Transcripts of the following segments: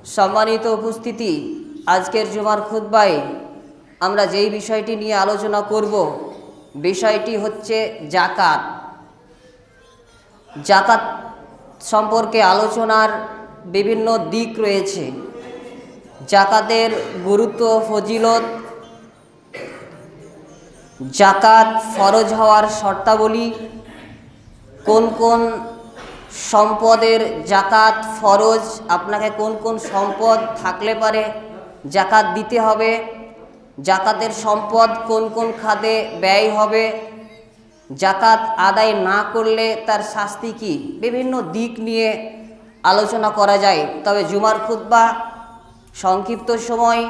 সম্মানিত উপস্থিতি, আজকের জুমার খুতবায় আমরা যেই বিষয়টি নিয়ে আলোচনা করব বিষয়টি হচ্ছে যাকাত। যাকাত সম্পর্কে আলোচনার বিভিন্ন দিক রয়েছে। যাকাতের গুরুত্ব, ফজিলত, যাকাত ফরজ হওয়ার শর্তাবলী, কোন কোন সম্পদের যাকাত ফরজ, আপনাকে কোন কোন সম্পদ থাকলে পারে যাকাত দিতে হবে, যাকাতের সম্পদ কোন কোন খাতে ব্যয় হবে, যাকাত আদায় না করলে তার শাস্তি কী, বিভিন্ন দিক নিয়ে আলোচনা করা যায়। তবে জুমার খুতবা সংক্ষিপ্ত সময়,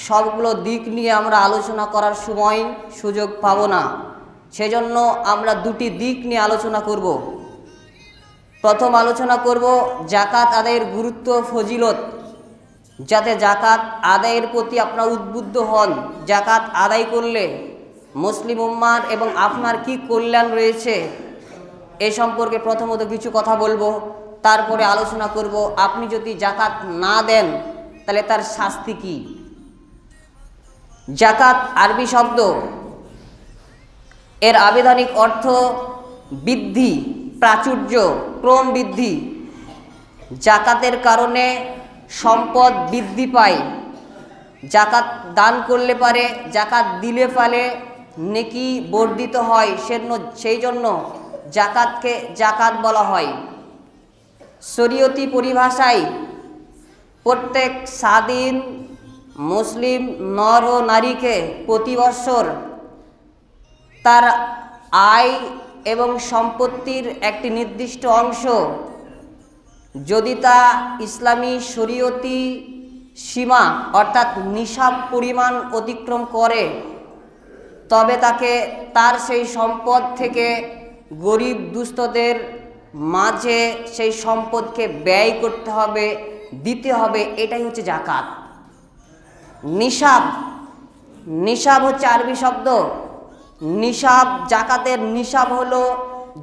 সবগুলো দিক নিয়ে আমরা আলোচনা করার সময় সুযোগ পাব না, সেজন্য আমরা দুটি দিক নিয়ে আলোচনা করব। প্রথম আলোচনা করব যাকাত আদায়ের গুরুত্ব, ফজিলত, যাতে যাকাত আদায়ের প্রতি আপনারা উদ্বুদ্ধ হন। যাকাত আদায় করলে মুসলিম উম্মার এবং আপনার কি কল্যাণ রয়েছে এ সম্পর্কে প্রথমত কিছু কথা বলবো। তারপরে আলোচনা করব আপনি যদি যাকাত না দেন তাহলে তার শাস্তি কি। যাকাত আরবি শব্দ, এর আবিধানিক অর্থ বৃদ্ধি, প্রাচুর্য, ক্রম বৃদ্ধি। যাকাতের কারণে সম্পদ বৃদ্ধি পায়। যাকাত দান করলে পারে, যাকাত দিলে পারে নেকি বর্ধিত হয়, সেই জন্য যাকাতকে যাকাত বলা হয়। শরীয়তি পরিভাষায় প্রত্যেক স্বাধীন মুসলিম নর ও নারীকে প্রতি বৎসর তার আয় এবং সম্পত্তির একটি নির্দিষ্ট অংশ, যদি তা ইসলামী শরীয়তি সীমা অর্থাৎ নিসাব পরিমাণ অতিক্রম করে, তবে তাকে তার সেই সম্পদ থেকে গরিব দুস্থদের মাঝে সেই সম্পদকে ব্যয় করতে হবে, দিতে হবে। এটাই হচ্ছে যাকাত। নিসাব, নিসাব হচ্ছে আরবি শব্দ। নিসাব, যাকাতের নিসাব হলো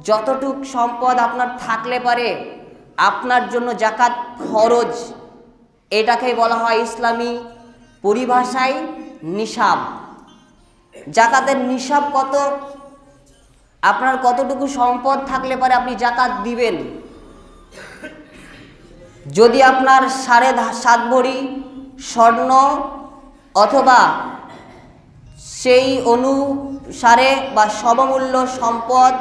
যতটুক সম্পদ আপনার থাকলে পারে আপনার জন্য যাকাত ফরজ, এটাকে বলা হয় ইসলামী পরিভাষায় নিসাব। যাকাতের নিসাব কত, আপনার কতটুকু সম্পদ থাকলে পারে আপনি যাকাত দিবেন। যদি আপনার 7.5 ভরি স্বর্ণ অথবা সেই অনুসারে বা সমমূল্য সম্পদ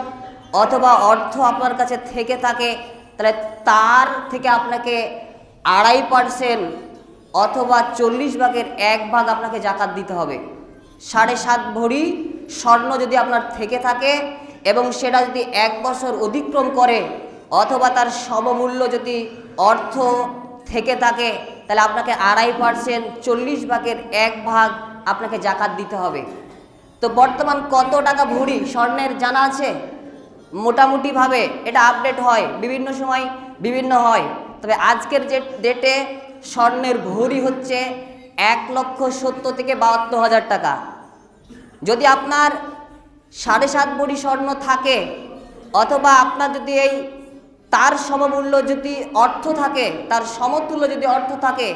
অথবা অর্থ আপনার কাছে থেকে থাকে, তাহলে তার থেকে আপনাকে 2.5% অথবা 1/40 আপনাকে যাকাত দিতে হবে। 7.5 ভরি স্বর্ণ যদি আপনার থেকে থাকে এবং সেটা যদি 1 বছর অতিক্রম করে অথবা তার সমমূল্য যদি অর্থ থেকে থাকে, তাহলে আপনাকে 2.5%, 40/1 আপনাকে যাকাত দিতে হবে। তো বর্তমান কত টাকা ভরি স্বর্ণের জানা আছে? মোটামুটিভাবে এটা আপডেট হয়, বিভিন্ন সময় বিভিন্ন হয়। তবে আজকের যে ডেটে স্বর্ণের ভরি হচ্ছে 1,70,000 থেকে 72,000 টাকা। যদি আপনার 7.5 ভরি স্বর্ণ থাকে অথবা আপনার যদি এই তার সমমূল্য যদি অর্থ থাকে, তার সমতুল্য যদি অর্থ থাকে,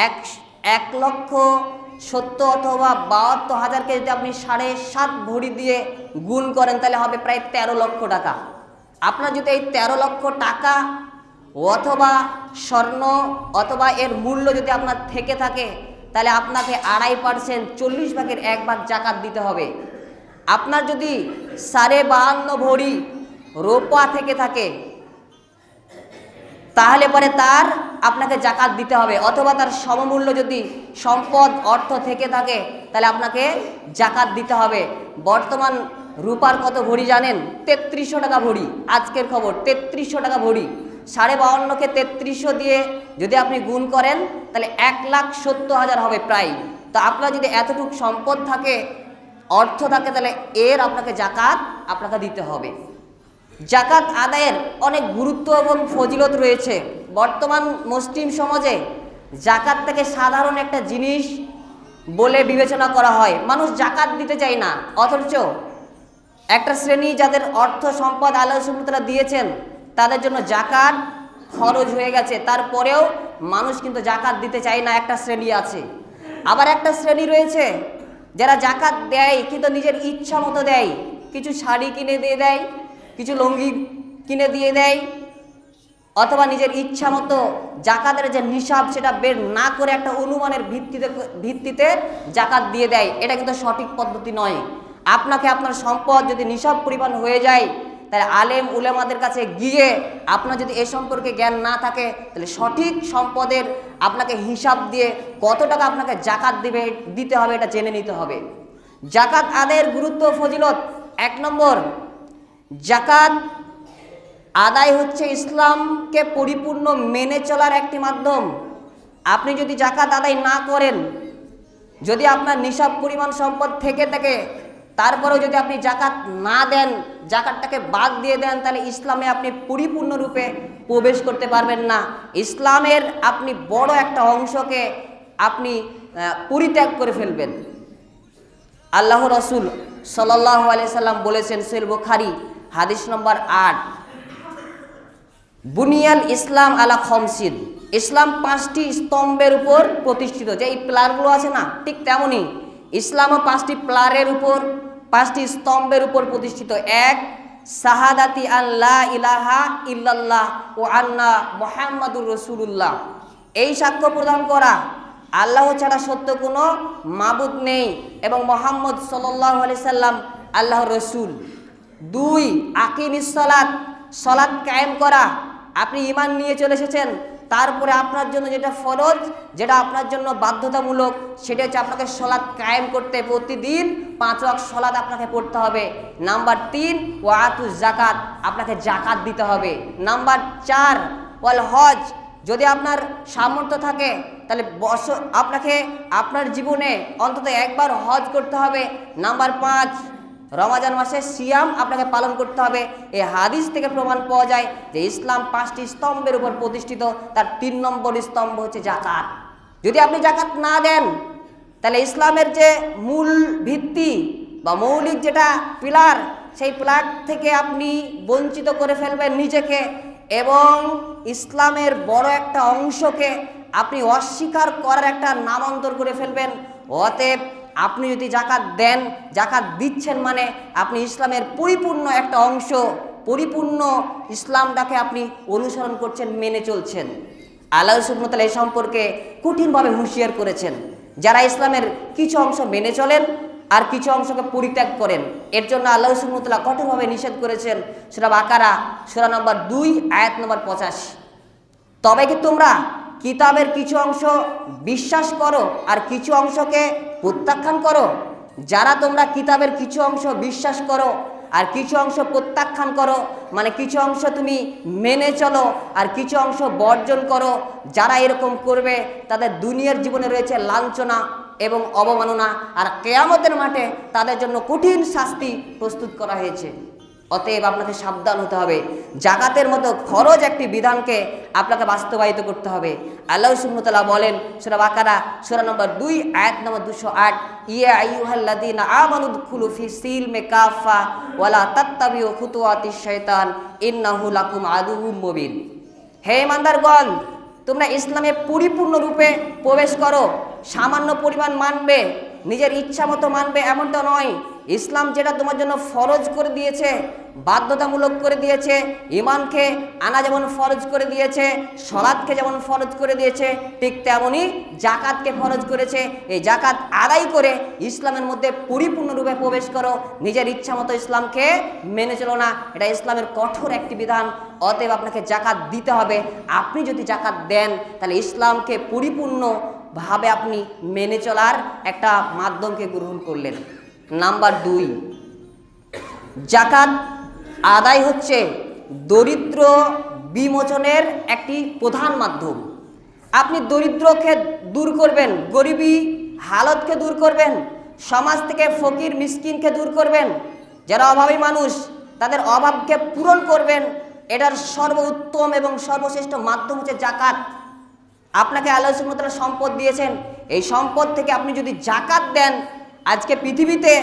1,70,000 অথবা 72,000কে যদি আপনি 7.5 ভরি দিয়ে গুণ করেন তাহলে হবে প্রায় 13 লক্ষ টাকা। আপনার যদি এই 13 লক্ষ টাকা অথবা স্বর্ণ অথবা এর মূল্য যদি আপনার থেকে থাকে, তাহলে আপনাকে 2.5%, 40/1 যাকাত দিতে হবে। আপনার যদি 52.5 ভরি রূপা থেকে থাকে তাহলে পরে তার আপনাকে যাকাত দিতে হবে, অথবা তার সমমূল্য যদি সম্পদ অর্থ থেকে থাকে তাহলে আপনাকে যাকাত দিতে হবে। বর্তমান রূপার কত ভরি জানেন? 3300 টাকা ভরি। আজকের খবর, 3300 টাকা ভরি। 52.5কে 3300 দিয়ে যদি আপনি গুণ করেন তাহলে 1,70,000 হবে প্রায়। তো আপনার যদি এতটুকু সম্পদ থাকে, অর্থ থাকে, তাহলে এর আপনাকে যাকাত আপনাকে দিতে হবে। যাকাত আদায়ের অনেক গুরুত্ব এবং ফজিলত রয়েছে। বর্তমান মুসলিম সমাজে যাকাতটাকে সাধারণ একটা জিনিস বলে বিবেচনা করা হয়। মানুষ যাকাত দিতে চায় না, অথচ একটা শ্রেণী যাদের অর্থ সম্পদ আল্লাহ সুবহানাহু ওয়া তাআলা দিয়েছেন তাদের জন্য যাকাত ফরজ হয়ে গেছে, তারপরেও মানুষ কিন্তু জাকাত দিতে চায় না, একটা শ্রেণী আছে। আবার একটা শ্রেণী রয়েছে যারা জাকাত দেয় কিন্তু নিজের ইচ্ছা মতো দেয়, কিছু শাড়ি কিনে দিয়ে দেয়, কিছু লুঙ্গি কিনে দিয়ে দেয়, অথবা নিজের ইচ্ছা মতো জাকাতের যে নিসাব সেটা বের না করে একটা অনুমানের ভিত্তিতে জাকাত দিয়ে দেয়। এটা কিন্তু সঠিক পদ্ধতি নয়। আপনাকে আপনার সম্পদ যদি নিসাব পরিমাণ হয়ে যায়, তাহলে আলেম উলেমাদের কাছে গিয়ে আপনার যদি এ সম্পর্কে জ্ঞান না থাকে, তাহলে সঠিক সম্পদের আপনাকে হিসাব দিয়ে কত টাকা আপনাকে জাকাত দিতে হবে এটা জেনে নিতে হবে। জাকাত আদায়ের গুরুত্ব ফজিলত। 1 নম্বর, জাকাত আদায় হচ্ছে ইসলামকে পরিপূর্ণ মেনে চলার একটি মাধ্যম। আপনি যদি জাকাত আদায় না করেন, যদি আপনার নিসাব পরিমাণ সম্পদ থেকে থাকে, তারপরেও যদি আপনি জাকাত না দেন, জাকাতটাকে বাদ দিয়ে দেন, তাহলে ইসলামে আপনি পরিপূর্ণরূপে প্রবেশ করতে পারবেন না। ইসলামের আপনি বড় একটা অংশকে আপনি পরিত্যাগ করে ফেলবেন। আল্লাহ রাসূল সাল্লাল্লাহু আলাইহি সাল্লাম বলেছেন, সহিহ বুখারী হাদিস নম্বর 8, বুনিয়াল ইসলাম আলা খমসিন, ইসলাম 5টি স্তম্ভের উপর প্রতিষ্ঠিত। যে এই পিলারগুলো আছে না, ঠিক তেমনই ইসলামও 5টি পিলারের উপর, 5টি স্তম্ভের উপর প্রতিষ্ঠিত। 1, শাহাদাতি আল্লা ইলাহা ইল্লাল্লাহ ও আন্না মুহাম্মাদুর রাসূলুল্লাহ, এই সাক্ষ্য প্রদান করা আল্লাহ ছাড়া সত্য কোনো মাবুদ নেই এবং মুহাম্মদ সাল্লাল্লাহু আলাইহি সাল্লাম আল্লাহর রাসূল। 2, আকিমিস সালাত, সালাত কায়েম করা। আপনি ঈমান নিয়ে চলে এসেছেন, তারপরে আপনার জন্য যেটা ফরজ, যেটা আপনার জন্য বাধ্যতামূলক, সেটা হচ্ছে আপনাকে সালাত কায়েম করতে, প্রতিদিন 5 ওয়াক্ত সালাত আপনাকে পড়তে হবে। নাম্বার 3, ওয়াতুজ যাকাত, আপনাকে জাকাত দিতে হবে। নাম্বার 4, ওয়াল হজ, যদি আপনার সামর্থ্য থাকে তাহলে আপনাকে আপনার জীবনে অন্তত একবার হজ করতে হবে। নাম্বার 5, রমাজান মাসে সিয়াম আপনাকে পালন করতে হবে। এই হাদিস থেকে প্রমাণ পাওয়া যায় যে ইসলাম 5টি স্তম্ভের উপর প্রতিষ্ঠিত, তার 3 নম্বর স্তম্ভ হচ্ছে জাকাত। যদি আপনি জাকাত না দেন, তাহলে ইসলামের যে মূল ভিত্তি বা মৌলিক যেটা পিলার, সেই পিলার থেকে আপনি বঞ্চিত করে ফেলবেন নিজেকে, এবং ইসলামের বড় একটা অংশকে আপনি অস্বীকার করার একটা নামান্তর করে ফেলবেন। অতএব আপনি যদি জাকাত দেন, জাকাত দিচ্ছেন মানে আপনি ইসলামের পরিপূর্ণ একটা অংশ, পরিপূর্ণ ইসলামটাকে আপনি অনুসরণ করছেন, মেনে চলছেন। আল্লাহ সুবহানাহু ওয়া তাআলা এই সম্পর্কে কঠিনভাবে হুঁশিয়ার করেছেন। যারা ইসলামের কিছু অংশ মেনে চলেন আর কিছু অংশকে পরিত্যাগ করেন, এর জন্য আল্লাহ সুবহানাহু ওয়া তাআলা কঠোরভাবে নিষেধ করেছেন। সূরা বাকারা সূরা নম্বর 2 আয়াত নম্বর 85। তবে কি তোমরা কিতাবের কিছু অংশ বিশ্বাস করো আর কিছু অংশকে প্রত্যাখ্যান করো? যারা তোমরা কিতাবের কিছু অংশ বিশ্বাস করো আর কিছু অংশ প্রত্যাখ্যান করো, মানে কিছু অংশ তুমি মেনে চলো আর কিছু অংশ বর্জন করো, যারা এরকম করবে তাদের দুনিয়ার জীবনে রয়েছে লাঞ্ছনা এবং অবমাননা, আর কিয়ামতের মাঠে তাদের জন্য কঠিন শাস্তি প্রস্তুত করা হয়েছে। অতএব আপনাকে সাবধান হতে হবে। জাকাতের মতো খরচ একটি বিধানকে আপনাকে বাস্তবায়িত করতে হবে। আল্লাহ সুবহানাহু ওয়া তাআলা বলেন সূরা বাকারা সূরা নম্বর 2 আয়াত নম্বর 208, ইয়া আইয়ুহাল্লাযীনা আমানু দুখুলু ফি সিলমি কাফা ওয়ালা তাত্তাবিউ খুতুওয়াতিশ শাইতান ইন্নাহু লাকুম আদুউম মুবিন। হে ঈমানদারগণ, তোমরা ইসলামে পরিপূর্ণ রূপে প্রবেশ করো। সামান্য পরিমাণ মানবে, নিজের ইচ্ছা মতো মানবে এমনটা নয়। ইসলাম যেটা তোমার জন্য ফরজ করে দিয়েছে, বাধ্যতামূলক করে দিয়েছে, ঈমানকে আনা যেমন ফরজ করে দিয়েছে, সালাতকে যেমন ফরজ করে দিয়েছে, ঠিক তেমনই জাকাতকে ফরজ করেছে। এই জাকাত আদায় করে ইসলামের মধ্যে পরিপূর্ণরূপে প্রবেশ করো। নিজের ইচ্ছা মতো ইসলামকে মেনে চলো না, এটা ইসলামের কঠোর একটি বিধান। অতএব আপনাকে জাকাত দিতে হবে। আপনি যদি জাকাত দেন, তাহলে ইসলামকে পরিপূর্ণভাবে আপনি মেনে চলার একটা মাধ্যমকে গ্রহণ করলেন। নাম্বার 2, জাকাত আদায় হচ্ছে দরিদ্র বিমোচনের একটি প্রধান মাধ্যম। আপনি দরিদ্রকে দূর করবেন, গরিবী হালতকে দূর করবেন, সমাজ থেকে ফকির মিসকিনকে দূর করবেন, যারা অভাবী মানুষ তাদের অভাবকে পূরণ করবেন। এটার সর্বোত্তম এবং সর্বশ্রেষ্ঠ মাধ্যম হচ্ছে জাকাত। আপনাকে আল্লাহ সুবহানাহু ওয়া তাআলা সম্পদ দিয়েছেন, এই সম্পদ থেকে আপনি যদি জাকাত দেন, আজকে পৃথিবীতে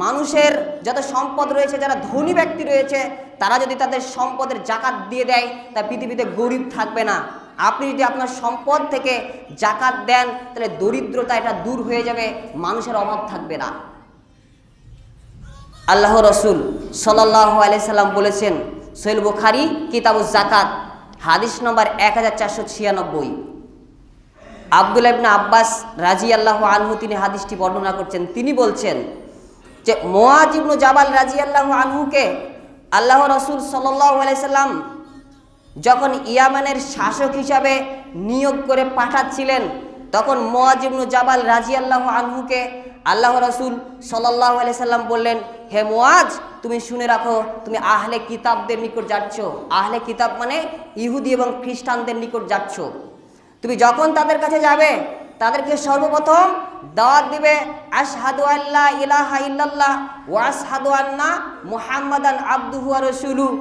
মানুষের যত সম্পদ রয়েছে, যারা ধনী ব্যক্তি রয়েছে, তারা যদি তাদের সম্পদের জাকাত দিয়ে দেয়, তা পৃথিবীতে গরিব থাকবে না। আপনি যদি আপনার সম্পদ থেকে জাকাত দেন তাহলে দরিদ্রতা এটা দূর হয়ে যাবে, মানুষের অভাব থাকবে না। আল্লাহ রসুল সাল্লাল্লাহু আলাইহি সাল্লাম বলেছেন, সহিহ বুখারী কিতাবুজ যাকাত হাদিস নম্বর 1496, আব্দুল্লাহ ইবনে আব্বাস রাদিয়াল্লাহু আনহু তিনি হাদিসটি বর্ণনা করছেন। তিনি বলছেন যে মুআয ইবনে জাবাল রাদিয়াল্লাহু আনহুকে আল্লাহ রসুল সাল্লাল্লাহু আলাইহি সাল্লাম যখন ইয়ামানের শাসক হিসাবে নিয়োগ করে পাঠাচ্ছিলেন, তখন মুআয ইবনে জাবাল রাদিয়াল্লাহু আনহুকে আল্লাহ রসুল সাল্লাল্লাহু আলাইহি সাল্লাম বললেন, হে মুআয, তুমি শুনে রাখো, তুমি আহলে কিতাবদের নিকট যাচ্ছ। আহলে কিতাব মানে ইহুদি এবং খ্রিস্টানদের নিকট যাচ্ছ। তুমি যখন তাদের কাছে যাবে, তাদেরকে সর্বপ্রথম দাওয়াত দিবে আশহাদু আল্লা ইলাহা ইল্লাল্লাহ ওয়া আশহাদু আন্না মুহাম্মাদান আবদুহু ওয়া রাসূলুহু।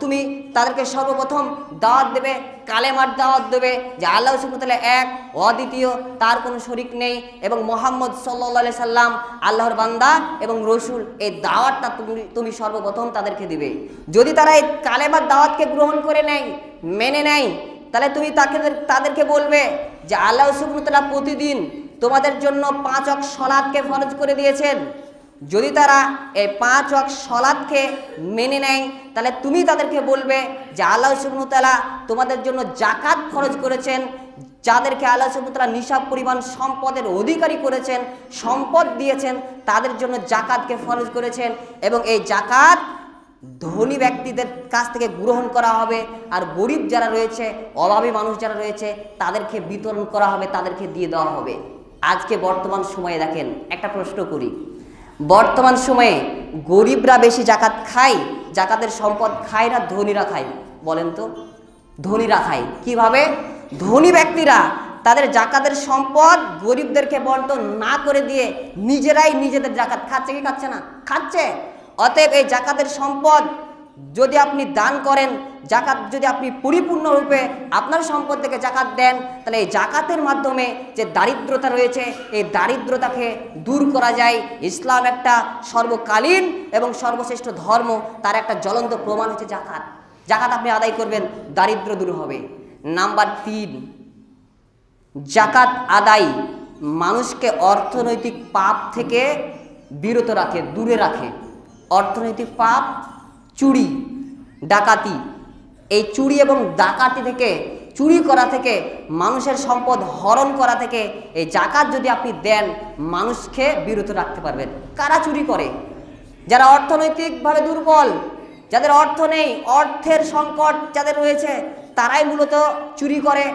তুমি তাদেরকে সর্বপ্রথম দাওয়াত দেবে, কালেমার দাওয়াত দেবে যে আল্লাহ সুবহানাহু ওয়া তাআলা এক, অদ্বিতীয়, তার কোনো শরীক নেই, এবং মুহাম্মদ সাল্লাল্লাহু আলাইহি সাল্লাম আল্লাহর বান্দা এবং রসুল। এই দাওয়াতটা তুমি সর্বপ্রথম তাদেরকে দিবে। যদি তারা এই কালেমার দাওয়াতকে গ্রহণ করে নেয়, মেনে নেয়, তাহলে তুমি তাদেরকে বলবে যে আল্লাহ সুবহানাহু ওয়া তাআলা প্রতিদিন তোমাদের জন্য 5 ওয়াক্ত সালাতকে ফরজ করে দিয়েছেন। যদি তারা এই 5 ওয়াক্ত সালাতকে মেনে নেয়, তাহলে তুমি তাদেরকে বলবে যে আল্লাহ সুবহানাহু ওয়া তাআলা তোমাদের জন্য জাকাত ফরজ করেছেন। যাদেরকে আল্লাহ সুবহানাহু ওয়া তাআলা নিসাব পরিমাণ সম্পদের অধিকারী করেছেন, সম্পদ দিয়েছেন, তাদের জন্য জাকাতকে ফরজ করেছেন, এবং এই জাকাত ধনী ব্যক্তিদের কাছ থেকে গ্রহণ করা হবে, আর গরিব যারা রয়েছে, অভাবী মানুষ যারা রয়েছে, তাদেরকে বিতরণ করা হবে, তাদেরকে দিয়ে দেওয়া হবে। আজকে বর্তমান সময়ে দেখেন, একটা প্রশ্ন করি, বর্তমান সময়ে গরিবরা বেশি জাকাত খায়, জাকাতের সম্পদ খায়, না ধনীরা খায়? বলেন তো। ধনীরা খায়। কিভাবে? ধনী ব্যক্তিরা তাদের জাকাতের সম্পদ গরিবদেরকে বন্টন না করে দিয়ে নিজেরাই নিজেদের জাকাত খাচ্ছে। কি খাচ্ছে না? খাচ্ছে। অতএব এই জাকাতের সম্পদ যদি আপনি দান করেন, জাকাত যদি আপনি পরিপূর্ণরূপে আপনার সম্পদ থেকে জাকাত দেন, তাহলে এই জাকাতের মাধ্যমে যে দারিদ্রতা রয়েছে, এই দারিদ্রতাকে দূর করা যায়। ইসলাম একটা সর্বকালীন এবং সর্বশ্রেষ্ঠ ধর্ম, তার একটা জ্বলন্ত প্রমাণ হচ্ছে জাকাত। জাকাত আপনি আদায় করবেন, দারিদ্র দূর হবে। নাম্বার 3, জাকাত আদায় মানুষকে অর্থনৈতিক পাপ থেকে বিরত রাখে, দূরে রাখে। অর্থনৈতিক পাপ, চুরি, ডাকাতি, এই চুরি এবং ডাকাতি থেকে, চুরি করা থেকে, মানুষের সম্পদ হরণ করা থেকে এই জাকাত যদি আপনি দেন, মানুষকে বিরত রাখতে পারবেন। কারা চুরি করে? যারা অর্থনৈতিকভাবে দুর্বল, যাদের অর্থ নেই, অর্থের সংকট যাদের রয়েছে, তারাই মূলত চুরি করে।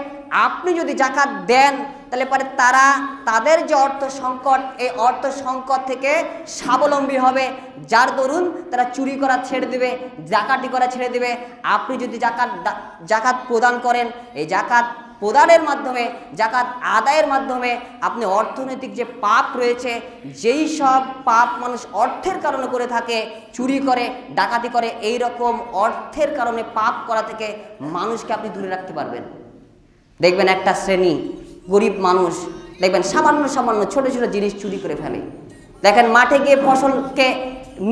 আপনি যদি জাকাত দেন, তাহলে পরে তারা তাদের যে অর্থ সংকট, এই অর্থ সংকট থেকে স্বাবলম্বী হবে, যার দরুন তারা চুরি করা ছেড়ে দেবে, ডাকাতি করা ছেড়ে দেবে। আপনি যদি জাকাত প্রদান করেন, এই জাকাত প্রদানের মাধ্যমে, জাকাত আদায়ের মাধ্যমে আপনি অর্থনৈতিক যে পাপ রয়েছে, যেই সব পাপ মানুষ অর্থের কারণে করে থাকে, চুরি করে, ডাকাতি করে, এই রকম অর্থের কারণে পাপ করা থেকে মানুষকে আপনি দূরে রাখতে পারবেন। দেখবেন একটা শ্রেণী গরিব মানুষ, দেখবেন সামান্য সামান্য ছোট ছোট জিনিস চুরি করে ফেলে। দেখেন মাঠে গিয়ে ফসলকে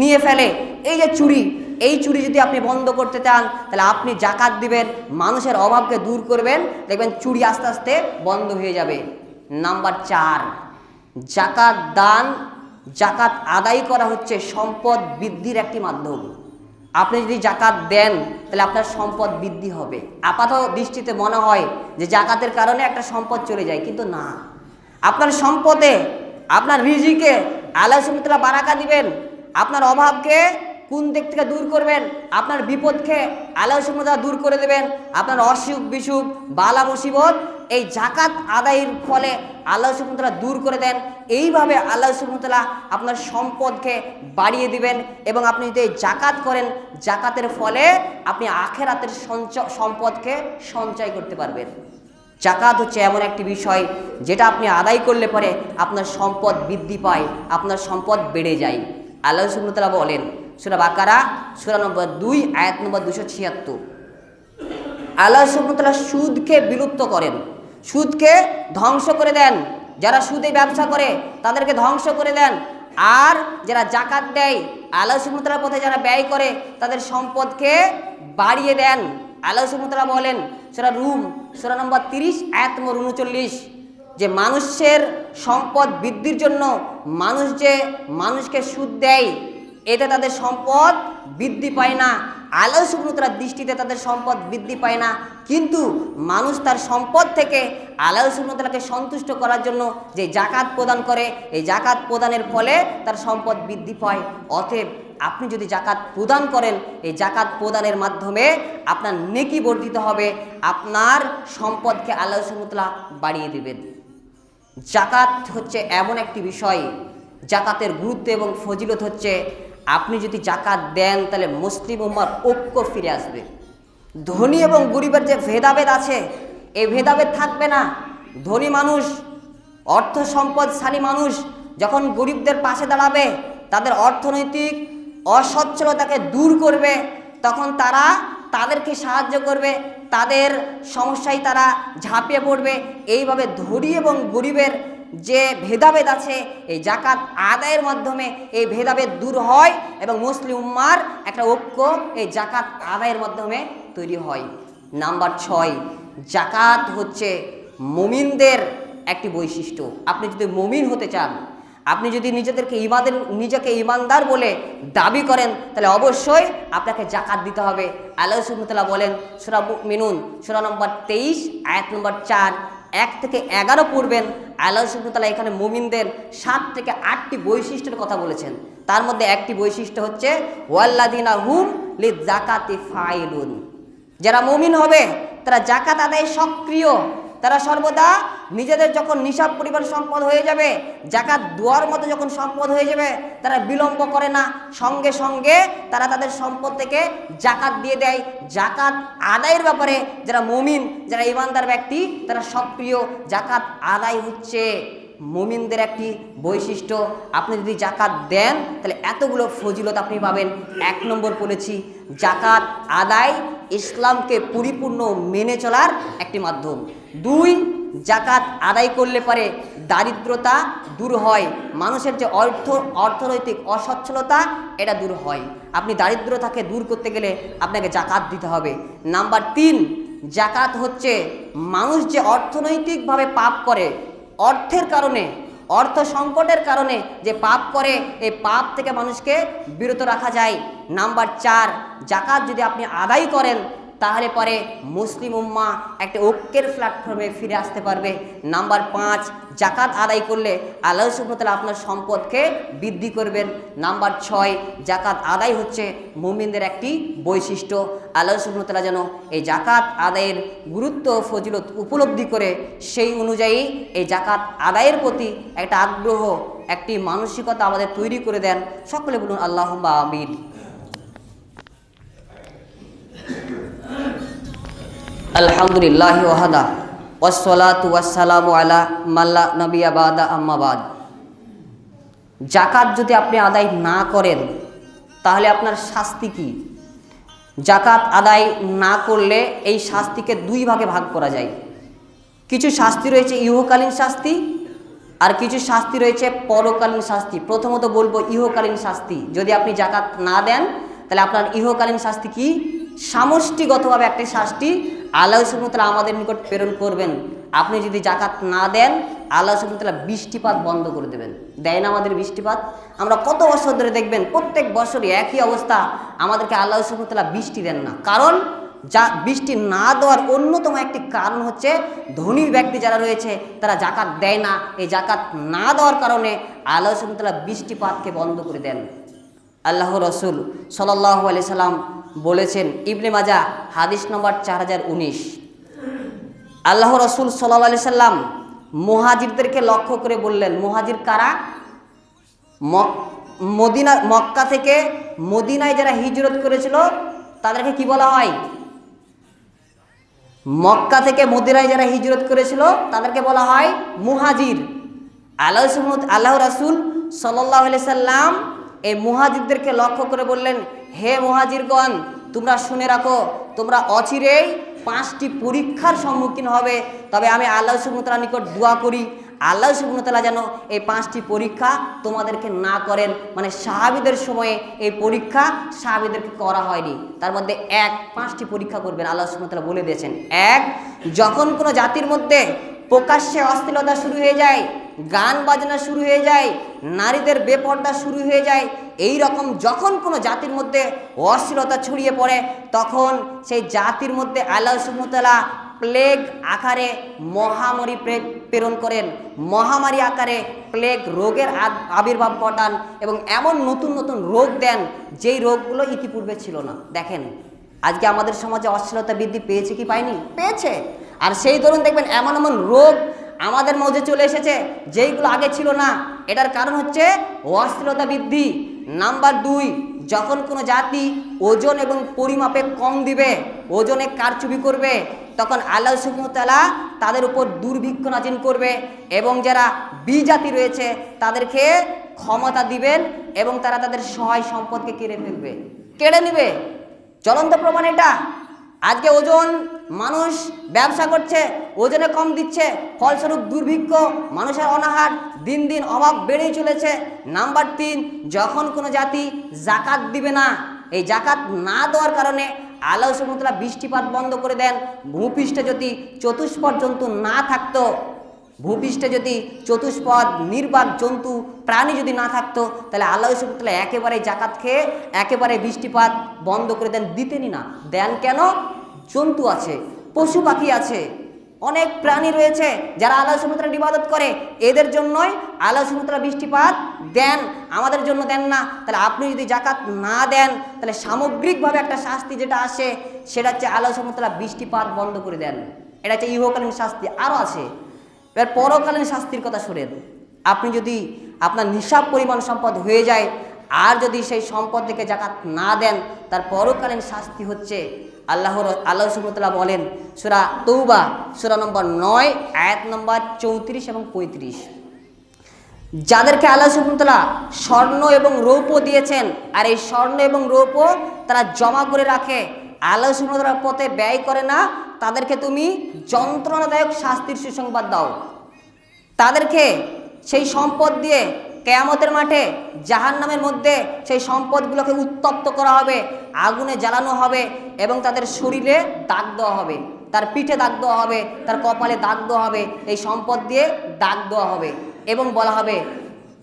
নিয়ে ফেলে। এই যে চুরি, এই চুরি যদি আপনি বন্ধ করতে চান, তাহলে আপনি জাকাত দিবেন, মানুষের অভাবকে দূর করবেন, দেখবেন চুরি আস্তে আস্তে বন্ধ হয়ে যাবে। নাম্বার 4, জাকাত দান, জাকাত আদায় করা হচ্ছে সম্পদ বৃদ্ধির একটি মাধ্যম। আপনি যদি জাকাত দেন, তাহলে আপনার সম্পদ বৃদ্ধি হবে। আপাত দৃষ্টিতে মনে হয় যে জাকাতের কারণে একটা সম্পদ চলে যায়, কিন্তু না। আপনার সম্পদে, আপনার রিজিকে আল্লাহ সুবহানাহু ওয়া তাআলা বারাকা দিবেন। আপনার অভাবকে কোন দিক থেকে দূর করবেন? আপনার বিপদকে আল্লাহ সুবহানাহু ওয়া তাআলা দূর করে দেবেন। আপনার অসুখ বিসুখ, বালা মুসিবত এই জাকাত আদায়ের ফলে আল্লাহ সুবহানাহু ওয়া তাআলা দূর করে দেন। এইভাবে আল্লাহ সুবহানাহু ওয়া তাআলা আপনার সম্পদকে বাড়িয়ে দিবেন। এবং আপনি যদি জাকাত করেন, জাকাতের ফলে আপনি আখিরাতের সম্পদকে সঞ্চয় করতে পারবেন। জাকাত হচ্ছে এমন একটি বিষয়, যেটা আপনি আদায় করলে পরে আপনার সম্পদ বৃদ্ধি পায়, আপনার সম্পদ বেড়ে যায়। আল্লাহ সুবহানাহু ওয়া তাআলা বলেন সূরা বাকারা সূরা নম্বর 2 আয়াত নম্বর 276, আল্লাহ সুবহানাহু ওয়া তাআলা সুদকে বিলুপ্ত করেন, সুদকে ধ্বংস করে দেন। যারা সুদে ব্যবসা করে তাদেরকে ধ্বংস করে দেন। আর যারা জাকাত দেয়, আল্লাহ সুবহানাহু ওয়া তাআলার পথে যারা ব্যয় করে, তাদের সম্পদকে বাড়িয়ে দেন। আল্লাহ সুবহানাহু ওয়া তাআলা বলেন সূরা রুম সূরা নম্বর 30 আয়াত নম্বর 39, যে মানুষের সম্পদ বৃদ্ধির জন্য মানুষ যে মানুষকে সুদ দেয়, এতে তাদের সম্পদ বৃদ্ধি পায় না। আল্লাহ সুবহানাহু ওয়া তাআলার দৃষ্টিতে তাদের সম্পদ বৃদ্ধি পায় না, কিন্তু মানুষ তার সম্পদ থেকে আল্লাহ সুবহানাহু ওয়া তাআলাকে সন্তুষ্ট করার জন্য যে জাকাত প্রদান করে, এই জাকাত প্রদানের ফলে তার সম্পদ বৃদ্ধি পায়। অতএব আপনি যদি জাকাত প্রদান করেন, এই জাকাত প্রদানের মাধ্যমে আপনার নেকি বর্ধিত হবে, আপনার সম্পদকে আল্লাহ সুবহানাহু ওয়া তাআলা বাড়িয়ে দেবেন। জাকাত হচ্ছে এমন একটি বিষয়, জাকাতের গুরুত্ব এবং ফজিলত হচ্ছে, আপনি যদি জাকাত দেন তাহলে মুসলিম উম্মার ঐক্য ফিরে আসবে। ধনী এবং গরিবের যে ভেদাভেদ আছে, এই ভেদাভেদ থাকবে না। ধনী মানুষ, অর্থ সম্পদশালী মানুষ যখন গরিবদের পাশে দাঁড়াবে, তাদের অর্থনৈতিক অসচ্ছলতাকে দূর করবে, তখন তারা তাদেরকে সাহায্য করবে, তাদের সমস্যায় তারা ঝাঁপিয়ে পড়বে। এইভাবে ধনী এবং গরিবের যে ভেদাভেদ আছে, এই জাকাত আদায়ের মাধ্যমে এই ভেদাভেদ দূর হয় এবং মুসলিম উম্মার একটা ঐক্য এই জাকাত আদায়ের মাধ্যমে তৈরি হয়। নাম্বার 6, জাকাত হচ্ছে মুমিনদের একটি বৈশিষ্ট্য। আপনি যদি মুমিন হতে চান, আপনি যদি নিজেকে ইমানদার বলে দাবি করেন, তাহলে অবশ্যই আপনাকে জাকাত দিতে হবে। আল্লাহ সুবহানাহু ওয়া তাআলা বলেন সূরা মুমিনুন সূরা নম্বর 23 আয়াত নম্বর 4, 1 থেকে 11 পড়বেন। আল্লাহ সুবহানাহু ওয়া তাআলা এখানে মুমিনদের 7 থেকে 8টি বৈশিষ্ট্যের কথা বলেছেন। তার মধ্যে একটি বৈশিষ্ট্য হচ্ছে ওয়াল্লাযিনা হুম লিযাকাতি ফাইলুন। যারা মুমিন হবে তারা জাকাত আদায়ে সক্রিয়, তারা সর্বদা নিজেদের যখন নিসাব পরিমাণ সম্পদ হয়ে যাবে, জাকাত দেওয়ার মতো যখন সম্পদ হয়ে যাবে, তারা বিলম্ব করে না, সঙ্গে সঙ্গে তারা তাদের সম্পদ থেকে জাকাত দিয়ে দেয়। জাকাত আদায়ের ব্যাপারে যারা মুমিন, যারা ইমানদার ব্যক্তি, তারা সক্রিয়। জাকাত আদায় হচ্ছে মুমিনদের একটি বৈশিষ্ট্য। আপনি যদি জাকাত দেন তাহলে এতগুলো ফজিলত আপনি পাবেন। 1 নম্বর বলেছি, জাকাত আদায় ইসলামকে পরিপূর্ণ মেনে চলার একটি মাধ্যম। 2, জাকাত আদায় করলে পারে দারিদ্রতা দূর হয়, মানুষের যে অর্থনৈতিক অসচ্ছলতা এটা দূর হয়। আপনি দারিদ্রতাকে দূর করতে গেলে আপনাকে জাকাত দিতে হবে। নাম্বার 3, জাকাত হচ্ছে মানুষ যে অর্থনৈতিকভাবে পাপ করে, অর্থের কারণে, অর্থ সংকটের কারণে যে পাপ করে, এই পাপ থেকে মানুষকে বিরত রাখা যায়। নাম্বার 4, জাকাত যদি আপনি আদায় করেন তাহলে পরে মুসলিম উম্মাহ একটা ঐক্যের প্ল্যাটফর্মে ফিরে আসতে পারবে। নাম্বার 5, জাকাত আদায় করলে আল্লাহ সুবহানাহু ওয়া তাআলা আপনার সম্পদকে বৃদ্ধি করবেন। নাম্বার 6, জাকাত আদায় হচ্ছে মুমিনদের একটি বৈশিষ্ট্য। আল্লাহ সুবহানাহু ওয়া তাআলা যেন এই জাকাত আদায়ের গুরুত্ব ও ফজিলত উপলব্ধি করে সেই অনুযায়ী এই জাকাত আদায়ের প্রতি একটা আগ্রহ, একটি মানসিকতা আমাদের তৈরি করে দেন। সকলে বলুন আল্লাহুম্মা আমিন। আলহামদুলিল্লাহ ওয়াহদা ওয়াসসালাতু ওয়াসসালামু আলা মাল্লা নবিয়্যা বাদা আম্মা বাদ। জাকাত যদি আপনি আদায় না করেন তাহলে আপনার শাস্তি কি? জাকাত আদায় না করলে এই শাস্তিকে 2 ভাগে ভাগ করা যায়। কিছু শাস্তি রয়েছে ইহকালীন শাস্তি, আর কিছু শাস্তি রয়েছে পরকালীন শাস্তি। প্রথমত বলবো ইহকালীন শাস্তি। যদি আপনি জাকাত না দেন তাহলে আপনার ইহকালীন শাস্তি কি? সামষ্টিগতভাবে একটি শাস্তি আল্লাহ সুবহানাহু ওয়া তাআলা আমাদের নিকট প্রেরণ করবেন। আপনি যদি জাকাত না দেন, আল্লাহ সুবহানাহু ওয়া তাআলা বৃষ্টিপাত বন্ধ করে দেবেন। দেয় না আমাদের বৃষ্টিপাত? আমরা কত বছর ধরে দেখবেন প্রত্যেক বছরই একই অবস্থা, আমাদেরকে আল্লাহ সুবহানাহু ওয়া তাআলা বৃষ্টি দেন না। কারণ বৃষ্টি না দেওয়ার অন্যতম একটি কারণ হচ্ছে ধনী ব্যক্তি যারা রয়েছে তারা জাকাত দেয় না। এই জাকাত না দেওয়ার কারণে আল্লাহ সুবহানাহু ওয়া তাআলা বৃষ্টিপাতকে বন্ধ করে দেন। আল্লাহ রসুল সাল্লাল্লাহু আলাইহি সাল্লাম বলেছেন, ইবনে মাজাহ হাদিস নম্বর 4019, আল্লাহ রসুল সাল্লাল্লাহু আলাইহি সাল্লাম মুহাজিরদেরকে লক্ষ্য করে বললেন, মুহাজির কারা? মক্কা থেকে মদিনায় যারা হিজরত করেছিল তাদেরকে কি বলা হয়? মক্কা থেকে মদিনায় যারা হিজরত করেছিল তাদেরকে বলা হয় মুহাজির। আল্লাহ রাসূল সাল্লাল্লাহু আলাইহি সাল্লাম এই মুহাজিরদেরকে লক্ষ্য করে বললেন, হে মুহাজিরগণ, তোমরা শুনে রাখো, তোমরা অচিরেই 5টি পরীক্ষার সম্মুখীন হবে। তবে আমি আল্লাহ সুবহানাহু ওয়া তাআলার নিকট দোয়া করি, আল্লাহ সুবহানাহু ওয়া তাআলা যেন এই 5টি পরীক্ষা তোমাদেরকে না করেন। মানে সাহাবীদের সময়ে এই পরীক্ষা সাহাবীদেরকে করা হয়নি। তার মধ্যে 5টি পরীক্ষা করবেন আল্লাহ সুবহানাহু ওয়া তাআলা বলে দিয়েছেন। 1, যখন কোনো জাতির মধ্যে প্রকাশ্যে অশ্লীলতা শুরু হয়ে যায়, গান বাজনা শুরু হয়ে যায়, নারীদের বেপর্দা শুরু হয়ে যায়, এই রকম যখন কোনো জাতির মধ্যে অশ্লীলতা ছড়িয়ে পড়ে, তখন সেই জাতির মধ্যে আল্লাহ সুবহানাহু ওয়া তাআলা প্লেগ আকারে মহামারী প্রেরণ করেন, মহামারী আকারে প্লেগ রোগের আবির্ভাব ঘটান এবং এমন নতুন নতুন রোগ দেন যেই রোগগুলো ইতিপূর্বে ছিল না। দেখেন আজকে আমাদের সমাজে অশ্লীলতা বৃদ্ধি পেয়েছে কি পায়নি? পেয়েছে। আর সেই দরুন দেখবেন এমন এমন রোগ আমাদের মধ্যে চলে এসেছে যেইগুলো আগে ছিল না। এটার কারণ হচ্ছে অশ্লীলতা বৃদ্ধি। নাম্বার 2, যখন কোনো জাতি ওজন এবং পরিমাপে কম দিবে, ওজনে কারচুপি করবে, তখন আল্লাহ সুবহানাহু ওয়া তাআলা তাদের উপর দুর্ভিক্ষ নাজিল করবে এবং যারা বিজাতি রয়েছে তাদেরকে ক্ষমতা দিবেন এবং তারা তাদের সহায় সম্পদকে কেড়ে নেবে। চলন্ত প্রমাণ এটা। আজকে ওজন মানুষ ব্যবসা করছে, ওজনে কম দিচ্ছে, ফলস্বরূপ দুর্ভিক্ষ, মানুষের অনাহার, দিন দিন অভাব বেড়েই চলেছে। নাম্বার 3, যখন কোনো জাতি জাকাত দিবে না, এই জাকাত না দেওয়ার কারণে আল্লাহ সুবহানাহু ওয়া তাআলা বৃষ্টিপাত বন্ধ করে দেন। ভূপৃষ্ঠে যদি চতুষ্পদ জন্তু না থাকতো, ভূপৃষ্ঠে যদি চতুষ্পদ নির্বাক জন্তু প্রাণী যদি না থাকতো, তাহলে আল্লাহ সুবহানাহু ওয়া তাআলা একেবারে জাকাত খেয়ে একেবারে বৃষ্টিপাত বন্ধ করে দেন, দিতেনই না। দেন কেন? জন্তু আছে, পশু পাখি আছে, অনেক প্রাণী রয়েছে যারা আল্লাহ সুবহানাহু ওয়া তাআলার ইবাদত করে, এদের জন্যই আল্লাহ সুবহানাহু ওয়া তাআলা বৃষ্টিপাত দেন, আমাদের জন্য দেন না। তাহলে আপনি যদি জাকাত না দেন তাহলে সামগ্রিকভাবে একটা শাস্তি যেটা আসে সেটা হচ্ছে আল্লাহ সুবহানাহু ওয়া তাআলা বৃষ্টিপাত বন্ধ করে দেন। এটা হচ্ছে ইহকালীন শাস্তি। আরও আছে, এবার পরকালীন শাস্তির কথা শোনেন। আপনি যদি আপনার নিসাব পরিমাণ সম্পদ হয়ে যায় আর যদি সেই সম্পদ থেকে জাকাত না দেন, তার পরকালীন শাস্তি হচ্ছে আল্লাহ সুবহানাহু ওয়া তাআলা বলেন সূরা তৌবা সূরা নম্বর 9 আয়াত নম্বর 34 এবং 35, যাদেরকে আল্লাহ সুবহানাহু ওয়া তাআলা স্বর্ণ এবং রৌপ্য দিয়েছেন আর এই স্বর্ণ এবং রৌপ্য তারা জমা করে রাখে, আল্লাহ সুবহানাহু ওয়া তাআলার পথে ব্যয় করে না, তাদেরকে তুমি যন্ত্রণাদায়ক শাস্তির সুসংবাদ দাও। তাদেরকে সেই সম্পদ দিয়ে কিয়ামতের মাঠে জাহান্নামের মধ্যে সেই সম্পদগুলোকে উত্তপ্ত করা হবে, আগুনে জ্বালানো হবে এবং তাদের শরীরে দাগ দেওয়া হবে, তার পিঠে দাগ দেওয়া হবে, তার কপালে দাগ দেওয়া হবে, এই সম্পদ দিয়ে দাগ দেওয়া হবে এবং বলা হবে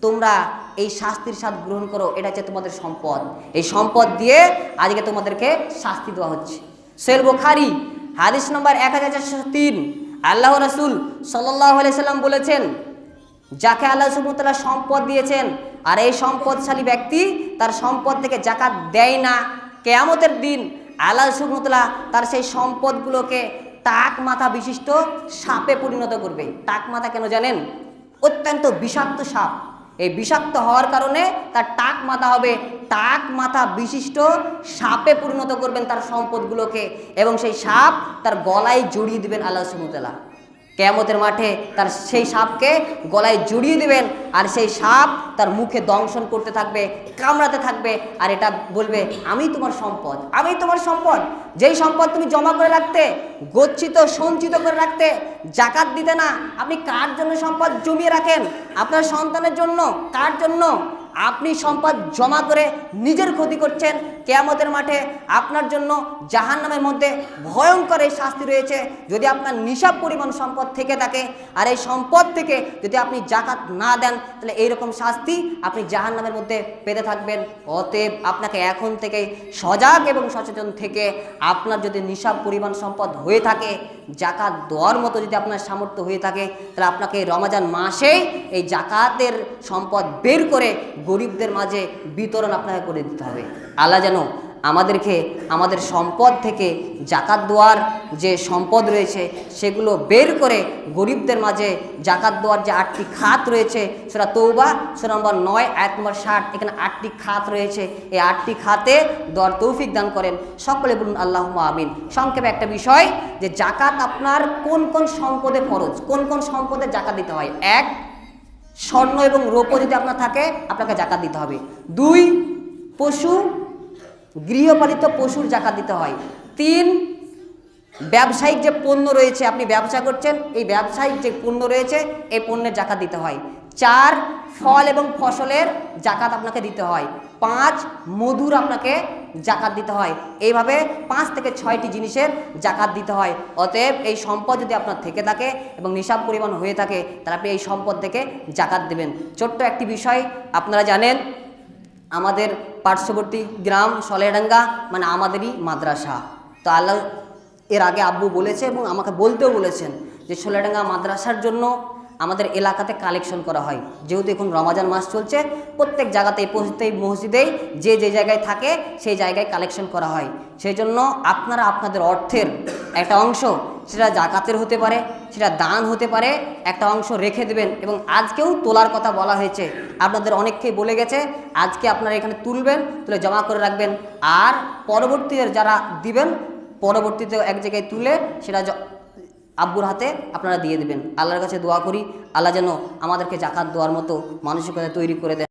তোমরা এই শাস্তির স্বাদ গ্রহণ করো, এটা হচ্ছে তোমাদের সম্পদ, এই সম্পদ দিয়ে আজকে তোমাদেরকে শাস্তি দেওয়া হচ্ছে। সহিহ বুখারী হাদিস নম্বর 1403, আল্লাহ রাসূল সাল্লাল্লাহু আলাইহি সাল্লাম বলেছেন, যাকে আল্লাহ সুবহানাহু ওয়া তাআলা সম্পদ দিয়েছেন আর এই সম্পদশালী ব্যক্তি তার সম্পদ থেকে জাকাত দেয় না, কিয়ামতের দিন আল্লাহ সুবহানাহু ওয়া তাআলা তার সেই সম্পদগুলোকে টাক মাথা বিশিষ্ট সাপে পরিণত করবে। টাক মাথা কেন জানেন? অত্যন্ত বিষাক্ত সাপ। এই বিষাক্ত হওয়ার কারণে তার টাক মাথা হবে, টাক মাথা বিশিষ্ট সাপে পরিণত করবেন তার সম্পদগুলোকে এবং সেই সাপ তার গলায় জড়িয়ে দিবেন আল্লাহ সুবহানাহু ওয়া তাআলা। কিয়ামতের মাঠে তার সেই সাপকে গলায় জড়িয়ে দিবেন আর সেই সাপ তার মুখে দংশন করতে থাকবে, কামড়াতে থাকবে আর এটা বলবে আমি তোমার সম্পদ, আমি তোমার সম্পদ। যেই সম্পদ তুমি জমা করে রাখতে, গচ্ছিত সঞ্চিত করে রাখতে, জাকাত দিতে না, আপনি কার জন্য সম্পদ জমিয়ে রাখেন? আপনার সন্তানের জন্য। কার জন্য? আপনি সম্পদ জমা করে নিজের ক্ষতি করছেন। কিয়ামতের মাঠে আপনার জন্য জাহান্নামের মধ্যে ভয়ঙ্কর এই শাস্তি রয়েছে যদি আপনার নিসাব পরিমাণ সম্পদ থেকে থাকে আর এই সম্পদ থেকে যদি আপনি জাকাত না দেন তাহলে এইরকম শাস্তি আপনি জাহান্নামের মধ্যে পেতে থাকবেন। অতএব আপনাকে এখন থেকেই সজাগ এবং সচেতন থেকে আপনার যদি নিসাব পরিমাণ সম্পদ হয়ে থাকে, জাকাত দেওয়ার মতো যদি আপনার সামর্থ্য হয়ে থাকে, তাহলে আপনাকে রমজান মাসেই এই জাকাতের সম্পদ বের করে গরিবদের মাঝে বিতরণ আপনাকে করে দিতে হবে। আল্লাহ যেন আমাদেরকে আমাদের সম্পদ থেকে জাকাত দেওয়ার যে সম্পদ রয়েছে সেগুলো বের করে গরিবদের মাঝে জাকাত দেওয়ার যে 8টি খাত রয়েছে, সূরা তৌবা সূরা নম্বর 9 আয়াত নম্বর 60, এখানে 8টি খাত রয়েছে, এই 8টি খাতে দেওয়ার তৌফিক দান করেন। সকলে বলুন আল্লাহুম্মা আমিন। সংক্ষেপে একটা বিষয় যে জাকাত আপনার কোন কোন সম্পদে ফরজ, কোন কোন সম্পদে জাকাত দিতে হয়। 1, স্বর্ণ এবং রৌপ্য যদি আপনার থাকে আপনাকে জাকাত দিতে হবে। 2, পশু, গৃহপালিত পশুর জাকাত দিতে হয়। 3, ব্যবসায়িক যে পণ্য রয়েছে, আপনি ব্যবসা করছেন, এই ব্যবসায়িক যে পণ্য রয়েছে এই পণ্যের জাকাত দিতে হয়। 4 ফল এবং ফসলের জাকাত আপনাকে দিতে হয়। 5 মধুর আপনাকে জাকাত দিতে হয়। এইভাবে 5 থেকে 6টি জিনিসের জাকাত দিতে হয়। অতএব এই সম্পদ যদি আপনার থেকে থাকে এবং নিসাব পরিমাণ হয়ে থাকে তাহলে আপনি এই সম্পদ থেকে জাকাত দেবেন। ছোট্ট একটি বিষয়, আপনারা জানেন আমাদের পার্শ্ববর্তী গ্রাম সলেডাঙ্গা মানে আমাদেরই মাদ্রাসা। তো আল্লাহ এর আগে আব্বু বলেছে এবং আমাকে বলতেও বলেছেন যে সলেডাঙ্গা মাদ্রাসার জন্য আমাদের এলাকাতে কালেকশন করা হয়। যেহেতু এখন রমাজান মাস চলছে, প্রত্যেক জায়গাতেই প্রত্যেক মসজিদেই যে যে জায়গায় থাকে সেই জায়গায় কালেকশন করা হয়। সেই জন্য আপনারা আপনাদের অর্থের একটা অংশ, সেটা জাকাতের হতে পারে, সেটা দান হতে পারে, একটা অংশ রেখে দেবেন। এবং আজকেও তোলার কথা বলা হয়েছে, আপনাদের অনেককেই বলে গেছে আজকে আপনারা এখানে তুলবেন, তুলে জমা করে রাখবেন। আর পরবর্তীতে যারা দিবেন পরবর্তীতে এক জায়গায় তুলে সেটা আব্বুর হাতে আপনারা দিয়ে দেবেন। আল্লাহর কাছে দোয়া করি আল্লাহ যেন আমাদেরকে জাকাত দেওয়ার মতো মানসিকতা তৈরি করে দেন।